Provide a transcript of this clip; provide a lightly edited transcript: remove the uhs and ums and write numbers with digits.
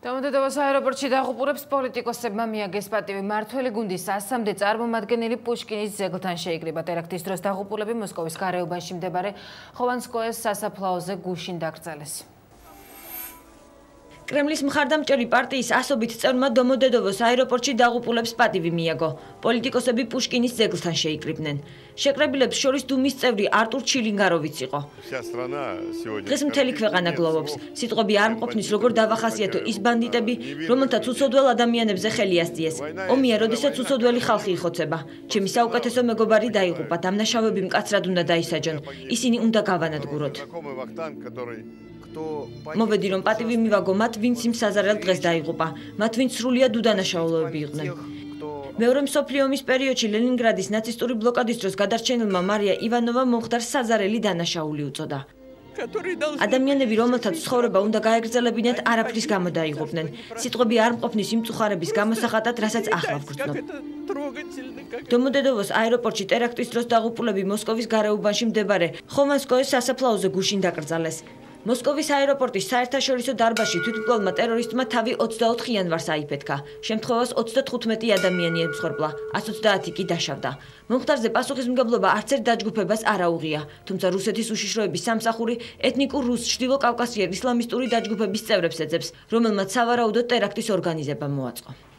Დამოუკიდებლობის აეროპორტში დაღუპულებს პოლიტიკოსებმა მიაგეს პატივი. მმართველი გუნდის 100-მდე წარმომადგენელი პუშკინის ძეგლთან შეიკრიბა. ტერაქტის დროს დაღუპულები მოსკოვის გარეუბანში მდებარე ხოვანსკოეს სასაფლაოზე გუშინ დაკრძალეს. კრემლის მხარდამჭერი პარტიის ასობით წევრმა დამოუკიდებლობის აეროპორტში დაღუპულებს პატივი მიაგო. პოლიტიკოსები პუშკინის ძეგლთან შეიკრიბნენ. შეკრებილებს შორის დუმის წევრი არტურ ჩილინგაროვიც იყო. დღეს მთელი ქვეყანა გლოვობს. სიტყვები არ მყოფნის, როგორ დავახასიათო ის ბანდიტები, რომელთაც უცოდველ ადამიანებზე ხელი ასწიეს. ომია, როდესაც უცოდველი ხალხი იხოცება. ჩემი საუკეთესო მეგობარი დაიღუპა, დამნაშავეები მკაცრად უნდა დაისაჯონ. ისინი უნდა გავანადგუროთ. მოვედი რომ პატივი მივაგო მათ, ვინც იმ საზარელ დღეს დაიღუპა, მათ ვინც სრულიად უდანაშაულოები იყვნენ. მეორე მსოფლიო ომის პერიოდში ლენინგრადის ნაცისტური ბლოკადის დროს გადარჩენილმა მარია ივანოვამ მომხდარ საზარელი დანაშაული უწოდა. ადამიანები, რომელთაც ცხოვრება უნდა გაეგრძელებინათ, არაფრის გამო დაიღუპნენ. სიტყვები არ მყოფნის იმ მწუხარების გამოსახატად, რასაც ახლა ვგრძნობ. დამოუკიდებლობის აეროპორტში ტერაქტის დროს დაღუპულები მოსკოვის გარეუბანში მდებარე ხოვანსკოეს სასაფლაოზე გუშინ დაკრძალეს. მოსკოვის აეროპორტის საერთაშორისო დარბაზში თვითმკვლელმა ტერორისტმა თავი 24 იანვარს აიფეთქა. შემთხვევას 35 ადამიანი ემსხვერპლა, 130 კი დაშავდა. მომხდარზე პასუხისმგებლობა არც ერთ დაჯგუფებას არ აუღია, თუმცა რუსეთის უშიშროების სამსახური ეთნიკურ რუს ჩრდილოკავკასიერ ისლამისტური დაჯგუფების წევრებს ეძებს, რომელმაც სავარაუდოდ ტერაქტის ორგანიზება მოაწყო.